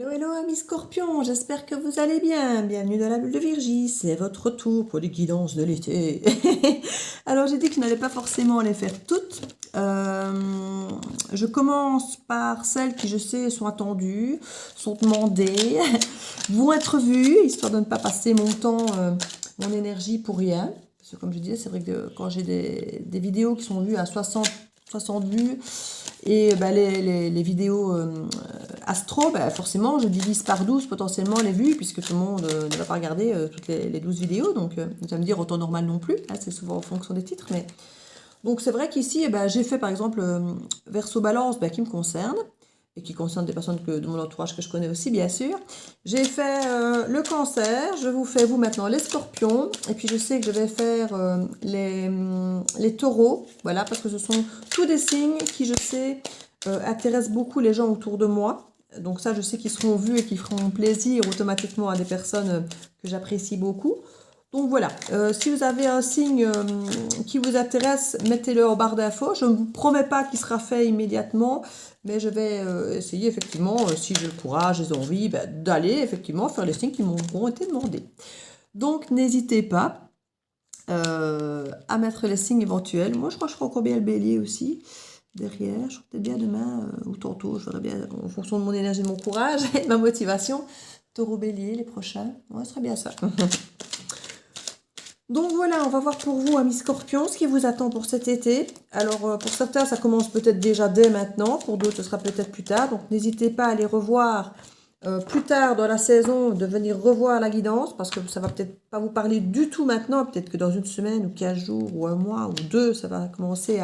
Hello, hello, amis scorpions, j'espère que vous allez bien. Bienvenue dans la bulle de Virgie, c'est votre retour pour les guidances de l'été. Alors, j'ai dit que je n'allais pas forcément les faire toutes. Je commence par celles qui, je sais, sont attendues, sont demandées, vont être vues, histoire de ne pas passer mon temps, mon énergie pour rien. Parce que, comme je disais, c'est vrai que quand j'ai des vidéos qui sont vues à 60 vues, et bah, les vidéos astro, bah, forcément, je divise par 12 potentiellement les vues, puisque tout le monde ne va pas regarder toutes les 12 vidéos. Donc, vous allez me dire, autant normal non plus. Hein, c'est souvent en fonction des titres. Mais... Donc, c'est vrai qu'ici, j'ai fait par exemple Verseau Balance qui me concerne, et qui concerne des personnes de mon entourage que je connais aussi, bien sûr. J'ai fait le Cancer, je vous fais vous maintenant les Scorpions, et puis je sais que je vais faire les Taureaux, voilà, parce que ce sont tous des signes qui, je sais, intéressent beaucoup les gens autour de moi. Donc ça, je sais qu'ils seront vus et qui feront plaisir automatiquement à des personnes que j'apprécie beaucoup. Donc voilà, si vous avez un signe qui vous intéresse, mettez-le en barre d'infos. Je ne vous promets pas qu'il sera fait immédiatement, mais je vais essayer effectivement, si j'ai le courage, les envies, d'aller effectivement faire les signes qui m'ont été demandés. Donc n'hésitez pas à mettre les signes éventuels. Moi je crois que je ferai encore bien le bélier aussi, derrière. Je ferai peut-être bien demain ou tantôt, je verrai bien en fonction de mon énergie, de mon courage et de ma motivation. Taureau bélier les prochains, ouais, ce serait bien ça. Donc voilà, on va voir pour vous, amis scorpions, ce qui vous attend pour cet été. Alors pour certains, ça commence peut-être déjà dès maintenant, pour d'autres, ce sera peut-être plus tard. Donc n'hésitez pas à aller revoir plus tard dans la saison, de venir revoir la guidance, parce que ça va peut-être pas vous parler du tout maintenant, peut-être que dans une semaine ou 15 jours ou un mois ou deux, ça va commencer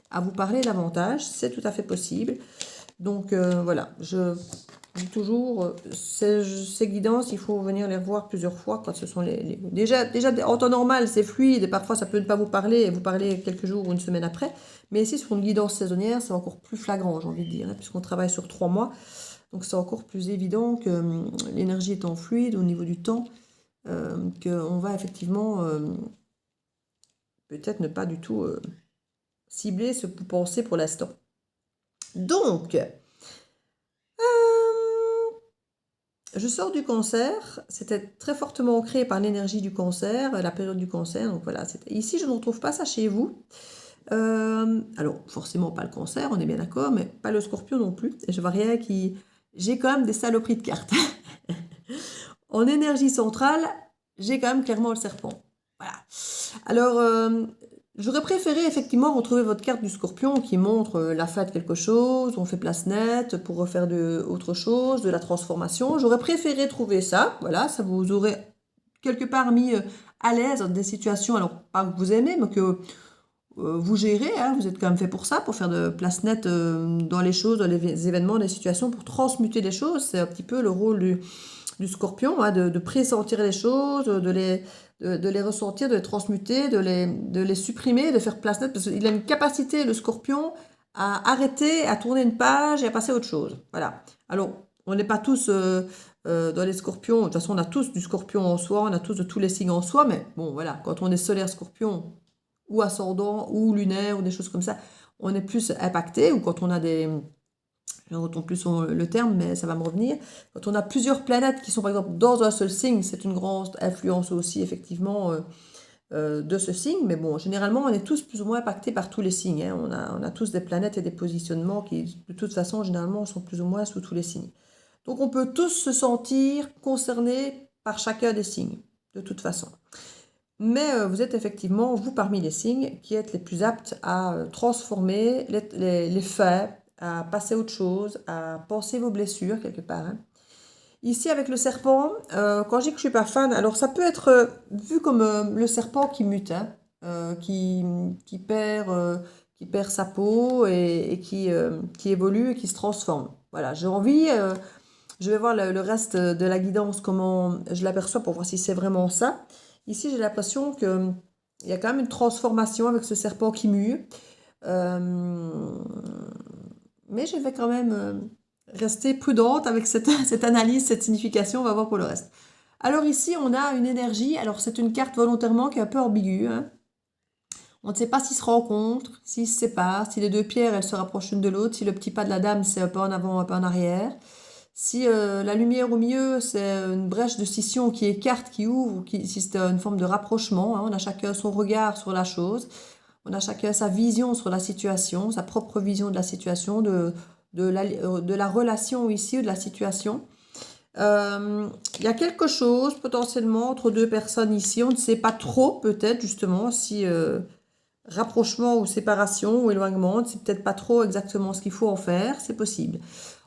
à vous parler davantage. C'est tout à fait possible. Donc voilà, je dis toujours, ces guidances, il faut venir les revoir plusieurs fois quand ce sont Déjà, en temps normal, c'est fluide et parfois ça peut ne pas vous parler et vous parler quelques jours ou une semaine après. Mais ici, sur une guidance saisonnière, c'est encore plus flagrant, j'ai envie de dire, hein, puisqu'on travaille sur 3 mois. Donc c'est encore plus évident que l'énergie étant fluide au niveau du temps, qu'on va effectivement peut-être ne pas du tout cibler ce que vous pensez pour l'instant. Donc... je sors du Cancer, c'était très fortement ancré par l'énergie du Cancer, la période du Cancer, donc voilà, ici je ne retrouve pas ça chez vous. Alors forcément pas le Cancer, on est bien d'accord, mais pas le Scorpion non plus, et je vois rien qui... J'ai quand même des saloperies de cartes. En énergie centrale, j'ai quand même clairement le Serpent. Voilà. Alors, j'aurais préféré effectivement retrouver votre carte du Scorpion qui montre la fin de quelque chose, on fait place nette pour refaire autre chose, de la transformation. J'aurais préféré trouver ça, voilà, ça vous aurait quelque part mis à l'aise dans des situations, alors pas que vous aimez, mais que vous gérez, hein, vous êtes quand même fait pour ça, pour faire de place nette dans les choses, dans les événements, les situations, pour transmuter les choses. C'est un petit peu le rôle du Scorpion, hein, de pressentir les choses, de les ressentir, de les transmuter, de les supprimer, de faire place nette, parce qu'il a une capacité, le Scorpion, à arrêter, à tourner une page et à passer à autre chose. Voilà. Alors, on n'est pas tous dans les Scorpions, de toute façon, on a tous du Scorpion en soi, on a tous de tous les signes en soi, mais bon, voilà, quand on est solaire Scorpion, ou ascendant, ou lunaire, ou des choses comme ça, on est plus impacté, ou quand on a des... Je retourne plus sur le terme, mais ça va me revenir. Quand on a plusieurs planètes qui sont par exemple dans un seul signe, c'est une grande influence aussi effectivement de ce signe. Mais bon, généralement, on est tous plus ou moins impactés par tous les signes. Hein. On a tous des planètes et des positionnements qui, de toute façon, généralement, sont plus ou moins sous tous les signes. Donc, on peut tous se sentir concernés par chacun des signes, de toute façon. Mais vous êtes effectivement, vous, parmi les signes, qui êtes les plus aptes à transformer les faits, à passer à autre chose, à penser vos blessures quelque part. Hein. Ici, avec le serpent, quand je dis que je ne suis pas fan, alors ça peut être vu comme le serpent qui mute, hein, qui perd sa peau et qui évolue et qui se transforme. Voilà, j'ai envie, je vais voir le reste de la guidance, comment je l'aperçois pour voir si c'est vraiment ça. Ici, j'ai l'impression qu'il y a quand même une transformation avec ce serpent qui mue. Mais je vais quand même rester prudente avec cette analyse, cette signification. On va voir pour le reste. Alors ici, on a une énergie. Alors c'est une carte volontairement qui est un peu ambiguë. Hein. On ne sait pas s'ils se rencontrent, s'ils se séparent, si les deux pierres, elles se rapprochent l'une de l'autre, si le petit pas de la dame, c'est un peu en avant, un peu en arrière. Si la lumière au milieu, c'est une brèche de scission qui écarte, qui ouvre, si c'est une forme de rapprochement, hein, on a chacun son regard sur la chose, on a chacun sa vision sur la situation, sa propre vision de la situation, de la relation ici, ou de la situation. Il y a quelque chose potentiellement entre deux personnes ici, on ne sait pas trop peut-être justement si rapprochement ou séparation ou éloignement, on ne sait peut-être pas trop exactement ce qu'il faut en faire, c'est possible.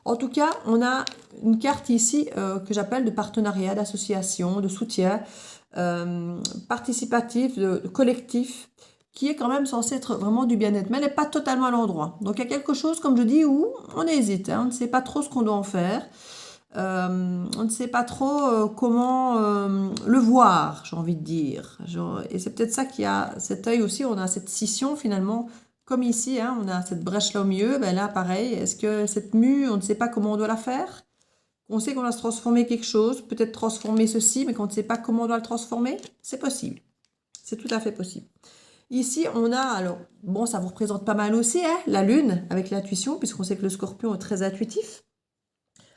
En tout cas, on a une carte ici que j'appelle de partenariat, d'association, de soutien participatif, de collectif, qui est quand même censé être vraiment du bien-être, mais elle n'est pas totalement à l'endroit. Donc il y a quelque chose, comme je dis, où on hésite, hein, on ne sait pas trop ce qu'on doit en faire. On ne sait pas trop comment le voir, j'ai envie de dire. Et c'est peut-être ça qu'il y a, cet œil aussi, on a cette scission finalement, comme ici, hein, on a cette brèche-là au milieu, ben là pareil, est-ce que cette mue, on ne sait pas comment on doit la faire? On sait qu'on va se transformer quelque chose, peut-être transformer ceci, mais qu'on ne sait pas comment on doit le transformer? C'est possible, c'est tout à fait possible. Ici, on a, alors, bon, ça vous représente pas mal aussi, hein, la lune, avec l'intuition, puisqu'on sait que le scorpion est très intuitif.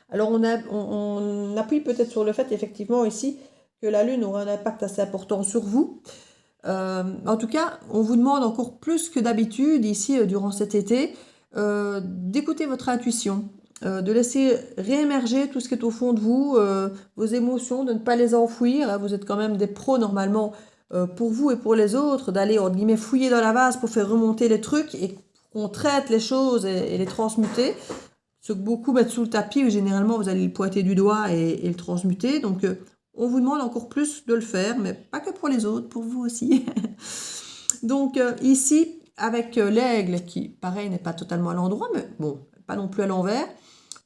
Alors, on appuie peut-être sur le fait, effectivement, ici, que la Lune aura un impact assez important sur vous. En tout cas, on vous demande encore plus que d'habitude, ici, durant cet été, d'écouter votre intuition, de laisser réémerger tout ce qui est au fond de vous, vos émotions, de ne pas les enfouir, hein. Vous êtes quand même des pros, normalement, pour vous et pour les autres, d'aller, entre guillemets, fouiller dans la vase pour faire remonter les trucs et qu'on traite les choses et les transmuter. Ce que beaucoup mettent sous le tapis, généralement, vous allez le pointer du doigt et le transmuter. Donc, on vous demande encore plus de le faire, mais pas que pour les autres, pour vous aussi. Donc, ici, avec l'aigle, qui, pareil, n'est pas totalement à l'endroit, mais bon, pas non plus à l'envers,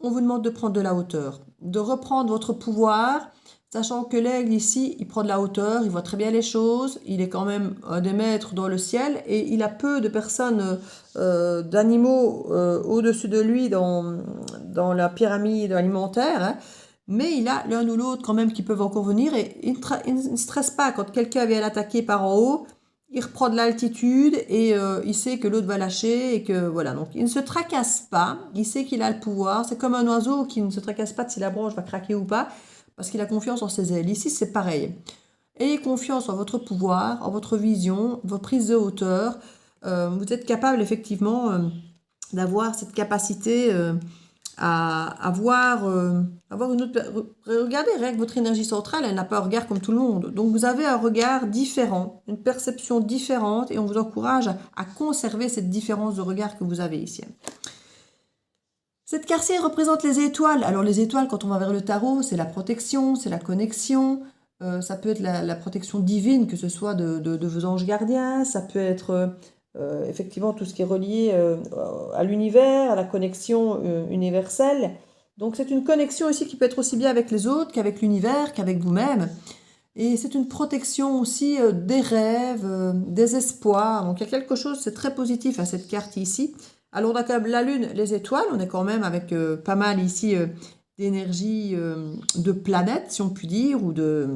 on vous demande de prendre de la hauteur, de reprendre votre pouvoir, sachant que l'aigle, ici, il prend de la hauteur, il voit très bien les choses, il est quand même un des maîtres dans le ciel, et il a peu de personnes, d'animaux au-dessus de lui dans la pyramide alimentaire, hein. Mais il a l'un ou l'autre quand même qui peuvent encore venir, et il ne stresse pas quand quelqu'un vient l'attaquer par en haut, il reprend de l'altitude et il sait que l'autre va lâcher et que voilà, donc il ne se tracasse pas, il sait qu'il a le pouvoir, c'est comme un oiseau qui ne se tracasse pas de si la branche va craquer ou pas, parce qu'il a confiance en ses ailes. Ici, c'est pareil. Ayez confiance en votre pouvoir, en votre vision, votre prise de hauteur. Vous êtes capable, effectivement, d'avoir cette capacité à avoir une autre... Regardez, rien que votre énergie centrale, elle n'a pas un regard comme tout le monde. Donc, vous avez un regard différent, une perception différente, et on vous encourage à conserver cette différence de regard que vous avez ici. Cette carte-ci représente les étoiles. Alors les étoiles, quand on va vers le tarot, c'est la protection, c'est la connexion. Ça peut être la protection divine, que ce soit de vos anges gardiens. Ça peut être effectivement tout ce qui est relié à l'univers, à la connexion universelle. Donc c'est une connexion ici qui peut être aussi bien avec les autres qu'avec l'univers, qu'avec vous-même. Et c'est une protection aussi des rêves, des espoirs. Donc il y a quelque chose, c'est très positif à cette carte ici. Alors on a quand même la Lune, les étoiles, on est quand même avec pas mal ici d'énergie de planètes, si on peut dire, ou de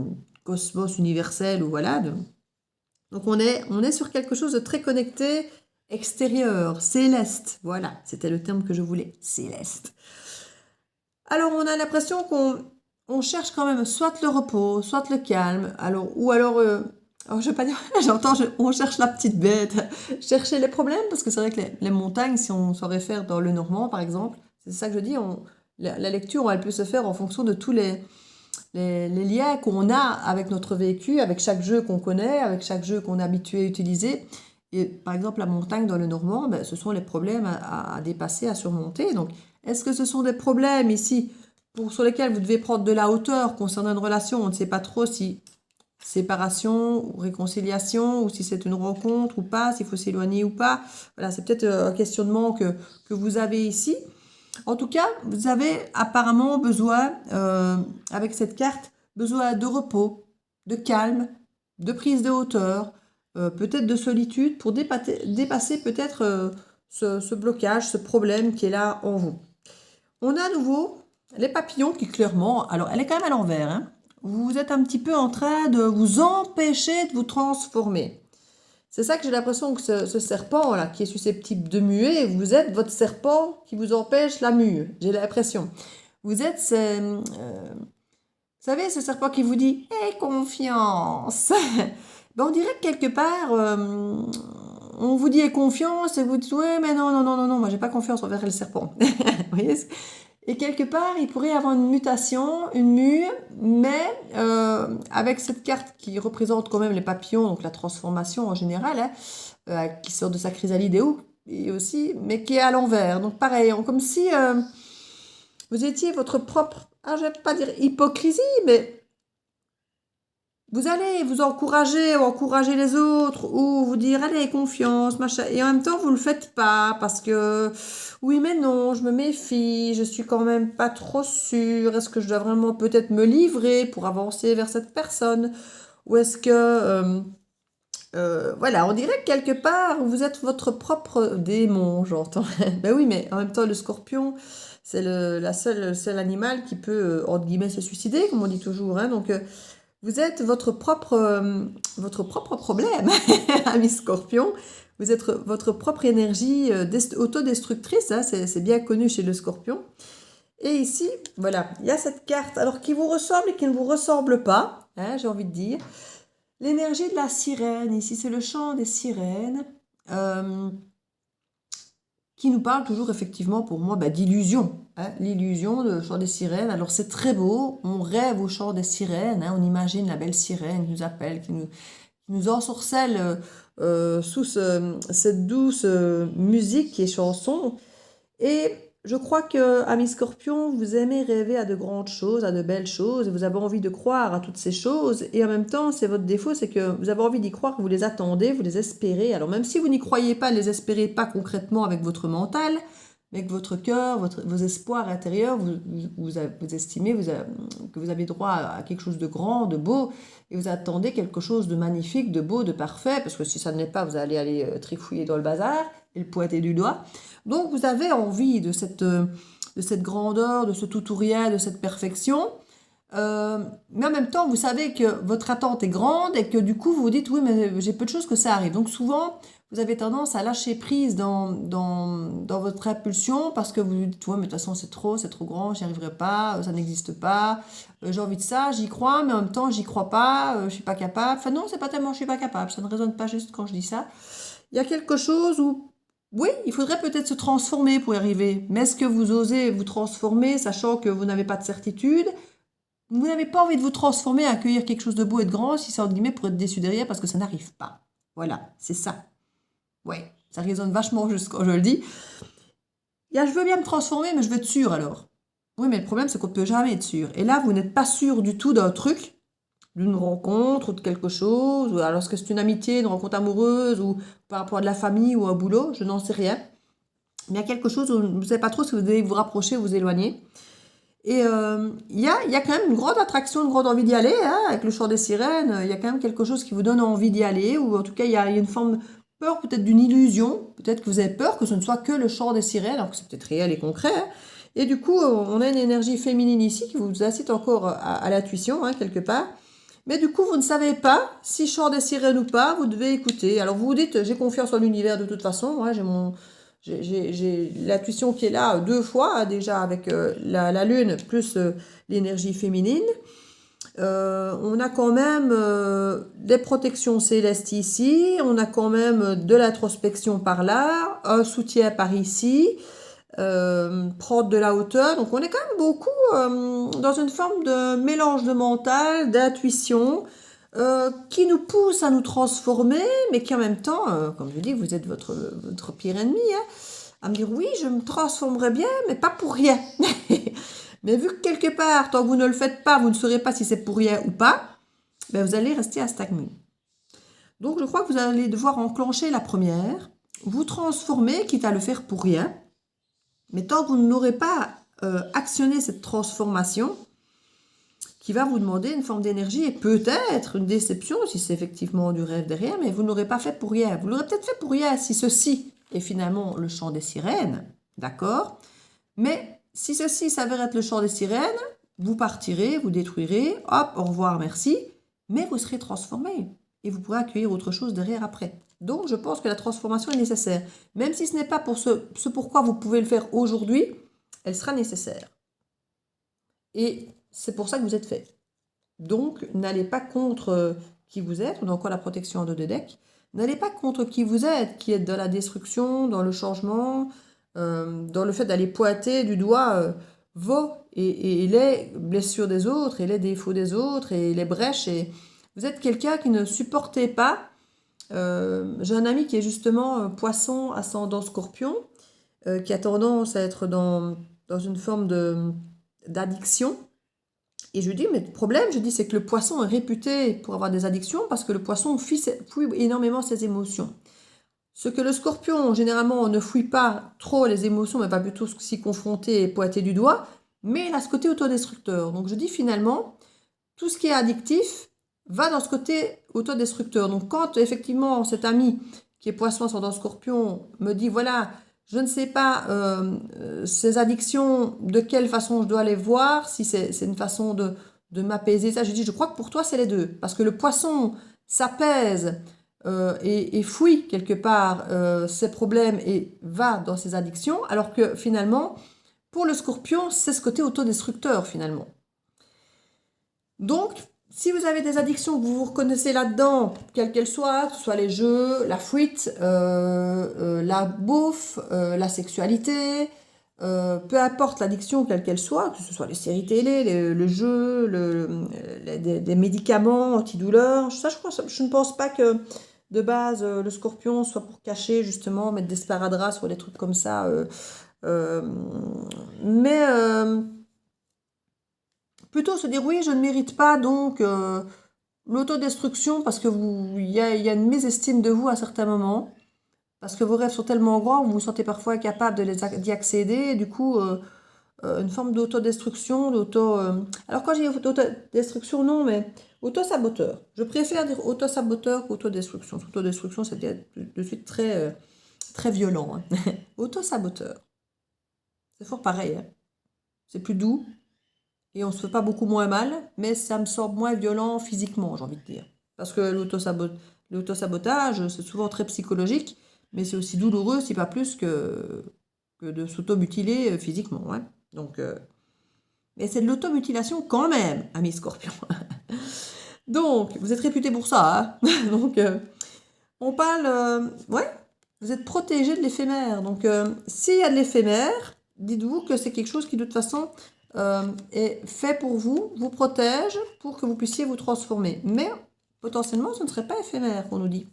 cosmos universel, ou voilà. Donc on est sur quelque chose de très connecté, extérieur, céleste. Voilà, c'était le terme que je voulais, céleste. Alors on a l'impression qu'on cherche quand même soit le repos, soit le calme, ou alors je vais pas dire, on cherche la petite bête, chercher les problèmes, parce que c'est vrai que les montagnes, si on s'en réfère dans le Normand, par exemple, c'est ça que je dis, la lecture, elle peut se faire en fonction de tous les liens qu'on a avec notre vécu, avec chaque jeu qu'on connaît, avec chaque jeu qu'on est habitué à utiliser. Et par exemple, la montagne dans le Normand, ben, ce sont les problèmes à dépasser, à surmonter. Donc, est-ce que ce sont des problèmes ici sur lesquels vous devez prendre de la hauteur concernant une relation? On ne sait pas trop si séparation ou réconciliation, ou si c'est une rencontre ou pas, s'il faut s'éloigner ou pas. Voilà, c'est peut-être un questionnement que vous avez ici. En tout cas, vous avez apparemment besoin, avec cette carte, besoin de repos, de calme, de prise de hauteur, peut-être de solitude pour dépasser peut-être ce blocage, ce problème qui est là en vous. On a à nouveau les papillons qui clairement, alors elle est quand même à l'envers, hein. Vous êtes un petit peu en train de vous empêcher de vous transformer. C'est ça que j'ai l'impression que ce serpent-là, qui est susceptible de muer, vous êtes votre serpent qui vous empêche la mue, j'ai l'impression. Vous êtes, vous savez, ce serpent qui vous dit « Aie confiance ». Ben, on dirait que quelque part, on vous dit « Aie confiance » et vous dites « Ouais, mais non, non, non, non, non, moi j'ai pas confiance envers le serpent. » Vous voyez? Et quelque part, il pourrait y avoir une mutation, une mue, mais avec cette carte qui représente quand même les papillons, donc la transformation en général, hein, qui sort de sa chrysalide et aussi, mais qui est à l'envers. Donc pareil, comme si vous étiez votre propre, je vais pas dire hypocrisie, mais vous allez vous encourager ou encourager les autres ou vous dire allez confiance machin et en même temps vous le faites pas parce que oui mais non je me méfie je suis quand même pas trop sûre est-ce que je dois vraiment peut-être me livrer pour avancer vers cette personne ou est-ce que voilà on dirait que quelque part vous êtes votre propre démon j'entends ben oui mais en même temps le scorpion c'est le seul animal qui peut entre guillemets se suicider comme on dit toujours hein, donc vous êtes votre propre problème, ami Scorpion. Vous êtes votre propre énergie autodestructrice, hein, c'est bien connu chez le Scorpion. Et ici, voilà, il y a cette carte, alors qui vous ressemble et qui ne vous ressemble pas, hein, j'ai envie de dire. L'énergie de la sirène, ici c'est le chant des sirènes, qui nous parle toujours effectivement pour moi d'illusion. Hein, l'illusion, le chant des sirènes. Alors c'est très beau, on rêve au chant des sirènes, hein, on imagine la belle sirène qui nous appelle, qui nous ensorcelle sous cette douce musique qui est chanson. Et je crois que, ami Scorpion, vous aimez rêver à de grandes choses, à de belles choses, et vous avez envie de croire à toutes ces choses, et en même temps, c'est votre défaut, c'est que vous avez envie d'y croire, vous les attendez, vous les espérez. Alors même si vous n'y croyez pas, ne les espérez pas concrètement avec votre mental, mais avec votre cœur, vos espoirs intérieurs, vous estimez que vous avez droit à quelque chose de grand, de beau, et vous attendez quelque chose de magnifique, de beau, de parfait, parce que si ça ne l'est pas, vous allez aller trifouiller dans le bazar et le pointer du doigt. Donc vous avez envie de cette grandeur, de ce tout ou rien, de cette perfection. Mais en même temps, vous savez que votre attente est grande et que du coup, vous vous dites, oui, mais j'ai peu de choses que ça arrive. Donc souvent, vous avez tendance à lâcher prise dans votre impulsion parce que vous vous dites, ouais, mais de toute façon, c'est trop grand, j'y arriverai pas, ça n'existe pas, j'ai envie de ça, j'y crois, mais en même temps, j'y crois pas, je suis pas capable. Enfin non, c'est pas tellement je suis pas capable, ça ne résonne pas juste quand je dis ça. Il y a quelque chose où oui, il faudrait peut-être se transformer pour y arriver. Mais est-ce que vous osez vous transformer, sachant que vous n'avez pas de certitude? Vous n'avez pas envie de vous transformer, accueillir quelque chose de beau et de grand, si c'est entre guillemets pour être déçu derrière parce que ça n'arrive pas. Voilà, c'est ça. Ouais, ça résonne vachement juste quand je le dis. Je veux bien me transformer, mais je veux être sûr alors. Oui, mais le problème, c'est qu'on ne peut jamais être sûr. Et là, vous n'êtes pas sûr du tout d'un truc, d'une rencontre ou de quelque chose, ou alors est-ce que c'est une amitié, une rencontre amoureuse, ou par rapport à de la famille ou un boulot, je n'en sais rien. Mais il y a quelque chose où vous ne savez pas trop si vous devez vous rapprocher ou vous éloigner. Et il y a quand même une grande attraction, une grande envie d'y aller, hein, avec le chant des sirènes, il y a quand même quelque chose qui vous donne envie d'y aller, ou en tout cas il y a une forme de peur, peut-être d'une illusion, peut-être que vous avez peur que ce ne soit que le chant des sirènes, alors que c'est peut-être réel et concret, hein. Et du coup, on a une énergie féminine ici qui vous incite encore à l'intuition, hein, quelque part. Mais du coup, vous ne savez pas si chant des sirènes ou pas, vous devez écouter. Alors vous vous dites, j'ai confiance en l'univers de toute façon, hein, j'ai l'intuition qui est là 2 fois, hein, déjà avec la lune plus l'énergie féminine. On a quand même des protections célestes ici, on a quand même de l'introspection par là, un soutien par ici, prendre de la hauteur. Donc on est quand même beaucoup dans une forme de mélange de mental, d'intuition, qui nous pousse à nous transformer, mais qui en même temps, comme je dis, vous êtes votre pire ennemi, hein, à me dire oui, je me transformerai bien, mais pas pour rien. Mais vu que quelque part, tant que vous ne le faites pas, vous ne saurez pas si c'est pour rien ou pas, ben vous allez rester à stagner. Donc je crois que vous allez devoir enclencher la première, vous transformer, quitte à le faire pour rien. Mais tant que vous n'aurez pas actionné cette transformation, qui va vous demander une forme d'énergie et peut-être une déception si c'est effectivement du rêve derrière, mais vous ne l'aurez pas fait pour rien. Vous l'aurez peut-être fait pour rien si ceci est finalement le chant des sirènes, d'accord? Mais si ceci s'avère être le chant des sirènes, vous partirez, vous détruirez, hop, au revoir, merci, mais vous serez transformé et vous pourrez accueillir autre chose derrière après. Donc je pense que la transformation est nécessaire. Même si ce n'est pas pour ce pourquoi vous pouvez le faire aujourd'hui, elle sera nécessaire. Et c'est pour ça que vous êtes fait. Donc, n'allez pas contre qui vous êtes. On a encore la protection en dos de deck. N'allez pas contre qui vous êtes, qui est dans la destruction, dans le changement, dans le fait d'aller pointer du doigt vos et les blessures des autres, et les défauts des autres, et les brèches. Et vous êtes quelqu'un qui ne supportait pas. J'ai un ami qui est justement poisson ascendant scorpion, qui a tendance à être dans une forme d'addiction. Et je lui dis, mais le problème, je dis, c'est que le poisson est réputé pour avoir des addictions parce que le poisson fuit énormément ses émotions. Ce que le scorpion, généralement, ne fuit pas trop les émotions, mais va plutôt s'y confronter et pointer du doigt, mais il a ce côté autodestructeur. Donc je dis finalement, tout ce qui est addictif va dans ce côté autodestructeur. Donc quand effectivement cet ami qui est poisson ascendant scorpion me dit, voilà, je ne sais pas ces addictions, de quelle façon je dois les voir, si c'est une façon de m'apaiser. Ça, je dis, je crois que pour toi, c'est les deux. Parce que le poisson s'apaise et fuit quelque part ses problèmes et va dans ses addictions, alors que finalement, pour le scorpion, c'est ce côté autodestructeur finalement. Donc, si vous avez des addictions que vous vous reconnaissez là-dedans, quelles qu'elles soient, que ce soit les jeux, la fuite, la bouffe, la sexualité, peu importe l'addiction quelle qu'elle soit, que ce soit les séries télé, le jeu, des médicaments antidouleurs, ça, je ne pense pas que de base le scorpion soit pour cacher justement, mettre des sparadraps sur des trucs comme ça. Mais plutôt se dire oui, je ne mérite pas donc l'autodestruction parce que il y a une mésestime de vous à certains moments, parce que vos rêves sont tellement grands, vous vous sentez parfois incapable d'y accéder, et du coup, une forme d'autodestruction, alors quand j'ai autodestruction, non, mais auto-saboteur. Je préfère dire auto-saboteur qu'autodestruction. Autodestruction, c'est de suite très, très violent. Hein. Auto-saboteur. C'est fort pareil. Hein. C'est plus doux. Et on se fait pas beaucoup moins mal, mais ça me semble moins violent physiquement, j'ai envie de dire. Parce que l'autosabotage, c'est souvent très psychologique, mais c'est aussi douloureux, si pas plus, que de s'automutiler physiquement. Ouais. Donc, mais c'est de l'automutilation quand même, ami Scorpion. Donc, vous êtes réputé pour ça. Hein. Donc, on parle... ouais, vous êtes protégé de l'éphémère. Donc, s'il y a de l'éphémère, dites-vous que c'est quelque chose qui, de toute façon... est fait pour vous protège pour que vous puissiez vous transformer. Mais potentiellement, ce ne serait pas éphémère, on nous dit.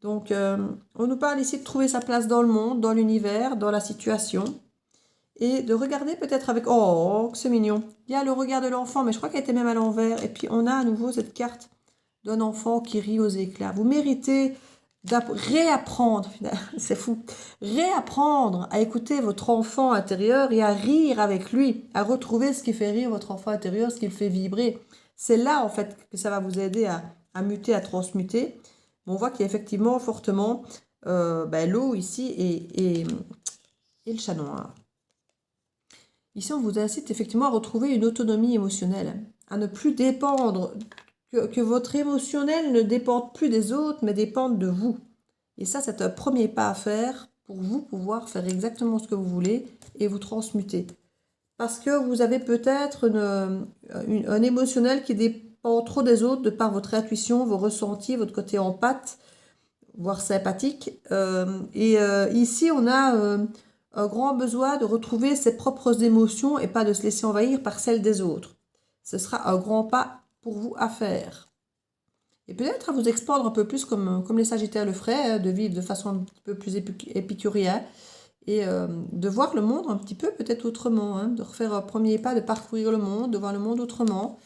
Donc, on nous parle ici de trouver sa place dans le monde, dans l'univers, dans la situation. Et de regarder peut-être avec... Oh, que c'est mignon. Il y a le regard de l'enfant, mais je crois qu'elle était même à l'envers. Et puis, on a à nouveau cette carte d'un enfant qui rit aux éclats. Vous méritez... réapprendre, c'est fou, réapprendre à écouter votre enfant intérieur et à rire avec lui, à retrouver ce qui fait rire votre enfant intérieur, ce qui le fait vibrer. C'est là, en fait, que ça va vous aider à muter, à transmuter. On voit qu'il y a effectivement fortement l'eau ici et le chat noir. Ici, on vous incite effectivement à retrouver une autonomie émotionnelle, à ne plus dépendre... Que votre émotionnel ne dépende plus des autres, mais dépende de vous. Et ça, c'est un premier pas à faire pour vous pouvoir faire exactement ce que vous voulez et vous transmuter. Parce que vous avez peut-être un émotionnel qui dépend trop des autres de par votre intuition, vos ressentis, votre côté empathe, voire sympathique. Ici, on a un grand besoin de retrouver ses propres émotions et pas de se laisser envahir par celles des autres. Ce sera un grand pas pour vous à faire. Et peut-être à vous expandre un peu plus comme les Sagittaires le feraient, de vivre de façon un petit peu plus épicurienne et de voir le monde un petit peu peut-être autrement, hein, de refaire un premier pas, de parcourir le monde, de voir le monde autrement,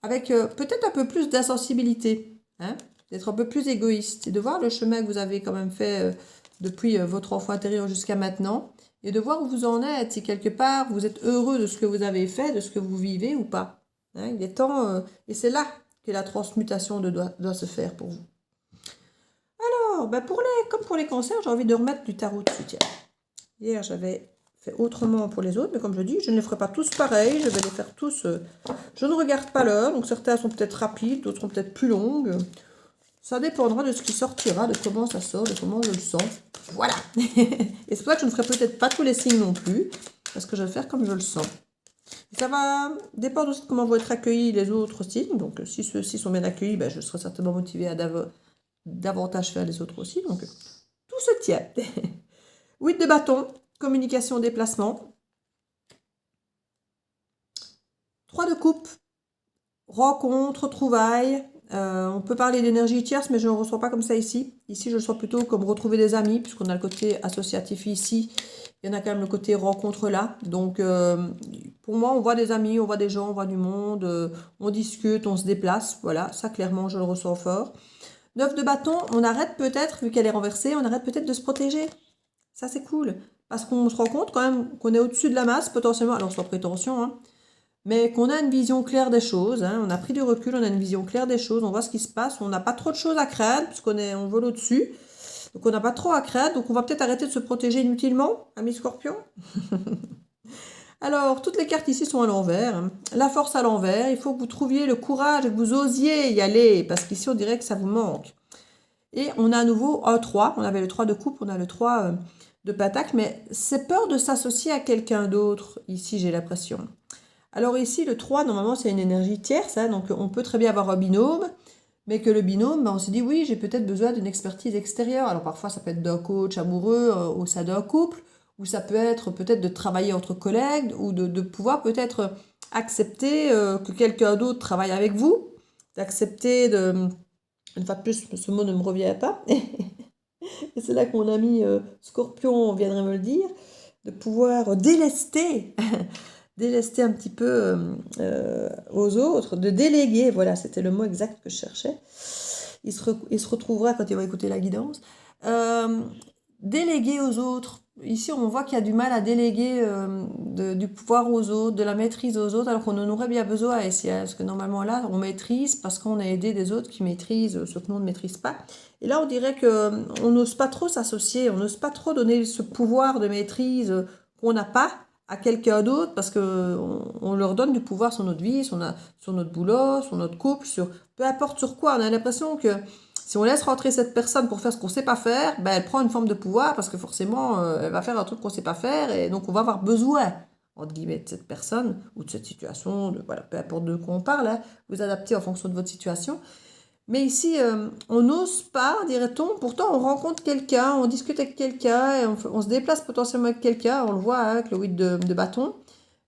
avec peut-être un peu plus d'insensibilité, hein, d'être un peu plus égoïste et de voir le chemin que vous avez quand même fait depuis votre enfant intérieur jusqu'à maintenant et de voir où vous en êtes, si quelque part vous êtes heureux de ce que vous avez fait, de ce que vous vivez ou pas. Hein, il est temps, et c'est là que la transmutation doit se faire pour vous. Alors, comme pour les cancers, j'ai envie de remettre du tarot dessus. Tiens. Hier, j'avais fait autrement pour les autres, mais comme je dis, je ne les ferai pas tous pareil, je vais les faire tous... je ne regarde pas l'heure, donc certains sont peut-être rapides, d'autres sont peut-être plus longues. Ça dépendra de ce qui sortira, de comment ça sort, de comment je le sens. Voilà. Et c'est pour ça que je ne ferai peut-être pas tous les signes non plus, parce que je vais faire comme je le sens. Ça va dépendre aussi de comment vont être accueillis les autres aussi. Donc, si ceux-ci sont bien accueillis, ben, je serai certainement motivée à davantage faire les autres aussi. Donc, tout se tient. 8 de bâton, communication, déplacement. 3 de coupe, rencontre, trouvailles. On peut parler d'énergie tierce, mais je ne le ressens pas comme ça ici. Ici, je le sens plutôt comme retrouver des amis, puisqu'on a le côté associatif ici. Il y en a quand même le côté rencontre là. Donc, pour moi, on voit des amis, on voit des gens, on voit du monde, on discute, on se déplace. Voilà, ça, clairement, je le ressens fort. 9 de bâton, on arrête peut-être, vu qu'elle est renversée, on arrête peut-être de se protéger. Ça, c'est cool. Parce qu'on se rend compte quand même qu'on est au-dessus de la masse, potentiellement, alors sans prétention, hein, mais qu'on a une vision claire des choses, hein, on a pris du recul, on a une vision claire des choses, on voit ce qui se passe, on n'a pas trop de choses à craindre, puisqu'on vole au-dessus, donc on n'a pas trop à craindre, donc on va peut-être arrêter de se protéger inutilement, amis scorpions. Alors, toutes les cartes ici sont à l'envers, hein. La force à l'envers, il faut que vous trouviez le courage et que vous osiez y aller, parce qu'ici on dirait que ça vous manque. Et on a à nouveau un 3, on avait le 3 de coupe, on a le 3 de pentacle, mais c'est peur de s'associer à quelqu'un d'autre, ici j'ai l'impression. Alors ici, le 3, normalement, c'est une énergie tierce, hein, donc on peut très bien avoir un binôme, mais que le binôme, ben, on se dit, oui, j'ai peut-être besoin d'une expertise extérieure. Alors parfois, ça peut être d'un coach amoureux au sein d'un couple, ou ça peut être peut-être de travailler entre collègues, ou de pouvoir peut-être accepter que quelqu'un d'autre travaille avec vous, d'accepter de... Une fois de plus, ce mot ne me revient pas. Et c'est là que mon ami Scorpion viendrait me le dire, de pouvoir délester, délester un petit peu aux autres, de déléguer, voilà, c'était le mot exact que je cherchais. Il se retrouvera quand il va écouter la guidance. Déléguer aux autres. Ici, on voit qu'il y a du mal à déléguer du pouvoir aux autres, de la maîtrise aux autres, alors qu'on en aurait bien besoin ici, hein, parce que normalement là, on maîtrise parce qu'on a aidé des autres qui maîtrisent ce que nous on ne maîtrise pas. Et là, on dirait qu'on n'ose pas trop s'associer, on n'ose pas trop donner ce pouvoir de maîtrise qu'on n'a pas à quelqu'un d'autre, parce qu'on leur donne du pouvoir sur notre vie, sur notre boulot, sur notre couple, sur peu importe sur quoi. On a l'impression que si on laisse rentrer cette personne pour faire ce qu'on ne sait pas faire, ben, elle prend une forme de pouvoir parce que forcément, elle va faire un truc qu'on ne sait pas faire et donc on va avoir besoin, entre guillemets, de cette personne ou de cette situation, voilà, peu importe de quoi on parle, hein, vous adaptez en fonction de votre situation. Mais ici, on n'ose pas, dirait-on, pourtant on rencontre quelqu'un, on discute avec quelqu'un, et on se déplace potentiellement avec quelqu'un, on le voit hein, avec le 8 de bâton.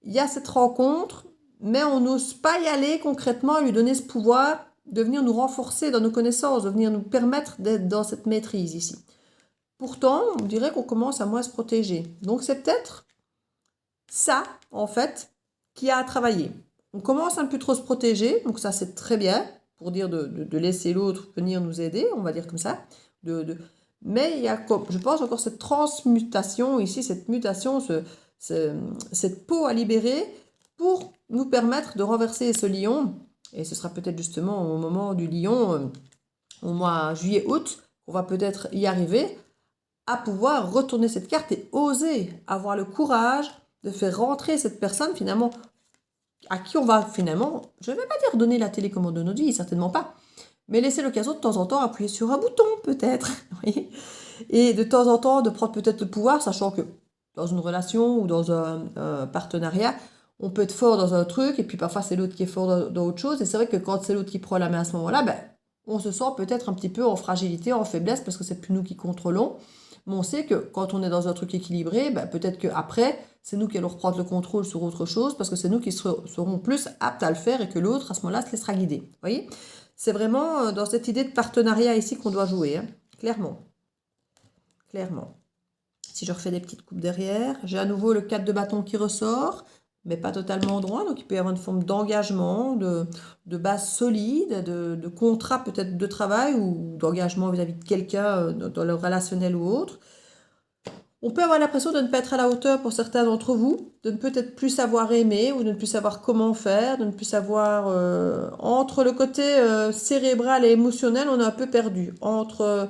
Il y a cette rencontre, mais on n'ose pas y aller concrètement, lui donner ce pouvoir de venir nous renforcer dans nos connaissances, de venir nous permettre d'être dans cette maîtrise ici. Pourtant, on dirait qu'on commence à moins se protéger. Donc c'est peut-être ça, en fait, qui a à travailler. On commence à un peu trop se protéger, donc ça c'est très bien, pour dire de laisser l'autre venir nous aider, on va dire comme ça. Mais il y a, je pense, encore cette transmutation ici, cette mutation, cette peau à libérer pour nous permettre de renverser ce lion. Et ce sera peut-être justement au moment du lion, au mois juillet-août, qu'on va peut-être y arriver à pouvoir retourner cette carte et oser avoir le courage de faire rentrer cette personne finalement à qui on va finalement, je ne vais pas dire donner la télécommande de notre vie, certainement pas, mais laisser l'occasion de temps en temps appuyer sur un bouton peut-être, et de temps en temps de prendre peut-être le pouvoir, sachant que dans une relation ou dans un partenariat, on peut être fort dans un truc et puis parfois c'est l'autre qui est fort dans autre chose, et c'est vrai que quand c'est l'autre qui prend la main à ce moment-là, ben, on se sent peut-être un petit peu en fragilité, en faiblesse, parce que c'est plus nous qui contrôlons. Mais on sait que quand on est dans un truc équilibré, ben, peut-être qu'après, c'est nous qui allons reprendre le contrôle sur autre chose, parce que c'est nous qui serons plus aptes à le faire et que l'autre, à ce moment-là, se laissera guider. Vous voyez? C'est vraiment dans cette idée de partenariat ici qu'on doit jouer, hein. Clairement. Clairement. Si je refais des petites coupes derrière, j'ai à nouveau le 4 de bâton qui ressort, mais pas totalement droit, donc il peut y avoir une forme d'engagement, de base solide, de contrat peut-être de travail ou d'engagement vis-à-vis de quelqu'un dans le relationnel ou autre. On peut avoir l'impression de ne pas être à la hauteur pour certains d'entre vous, de ne peut-être plus savoir aimer ou de ne plus savoir comment faire, de ne plus savoir... entre le côté cérébral et émotionnel, on est un peu perdu. Entre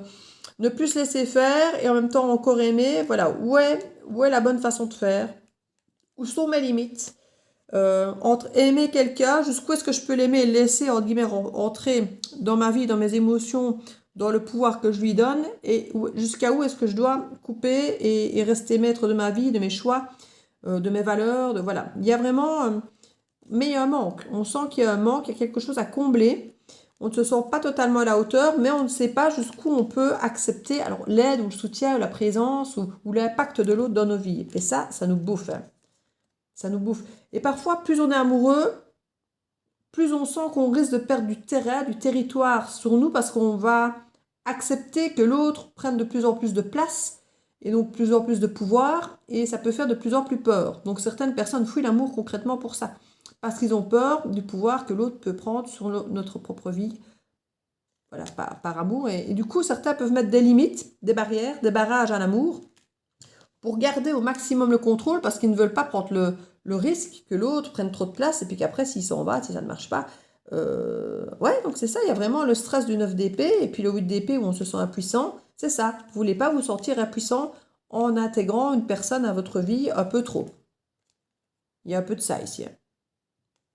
ne plus se laisser faire et en même temps encore aimer, voilà, où est la bonne façon de faire? Où sont mes limites? Entre aimer quelqu'un, jusqu'où est-ce que je peux l'aimer et le laisser, entre guillemets, entrer dans ma vie, dans mes émotions, dans le pouvoir que je lui donne, et jusqu'à où est-ce que je dois couper et rester maître de ma vie, de mes choix, de mes valeurs, de voilà. Il y a vraiment, mais il y a un manque. On sent qu'il y a un manque, il y a quelque chose à combler. On ne se sent pas totalement à la hauteur, mais on ne sait pas jusqu'où on peut accepter alors l'aide ou le soutien ou la présence ou l'impact de l'autre dans nos vies. Et ça nous bouffe. Hein. Ça nous bouffe. Et parfois, plus on est amoureux, plus on sent qu'on risque de perdre du terrain, du territoire sur nous parce qu'on va accepter que l'autre prenne de plus en plus de place et donc de plus en plus de pouvoir et ça peut faire de plus en plus peur. Donc certaines personnes fuient l'amour concrètement pour ça parce qu'ils ont peur du pouvoir que l'autre peut prendre sur notre propre vie. Voilà, par amour. Et du coup, certains peuvent mettre des limites, des barrières, des barrages à l'amour pour garder au maximum le contrôle parce qu'ils ne veulent pas prendre le risque que l'autre prenne trop de place et puis qu'après, s'il s'en va, si ça ne marche pas. Ouais, donc c'est ça, il y a vraiment le stress du 9 d'épée et puis le 8 d'épée où on se sent impuissant. C'est ça, vous ne voulez pas vous sentir impuissant en intégrant une personne à votre vie un peu trop. Il y a un peu de ça ici. Hein.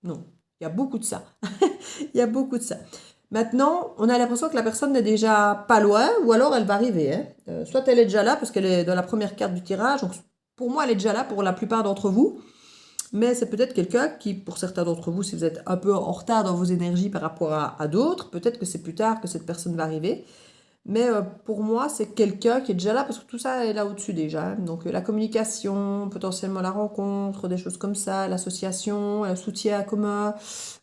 Non, il y a beaucoup de ça. Il y a beaucoup de ça. Maintenant, on a l'impression que la personne n'est déjà pas loin, ou alors elle va arriver. Hein. Soit elle est déjà là, parce qu'elle est dans la première carte du tirage. Donc, pour moi, elle est déjà là pour la plupart d'entre vous. Mais c'est peut-être quelqu'un qui, pour certains d'entre vous, si vous êtes un peu en retard dans vos énergies par rapport à d'autres, peut-être que c'est plus tard que cette personne va arriver. Mais pour moi, c'est quelqu'un qui est déjà là parce que tout ça est là au-dessus déjà. Hein. Donc la communication, potentiellement la rencontre, des choses comme ça, l'association, le soutien commun,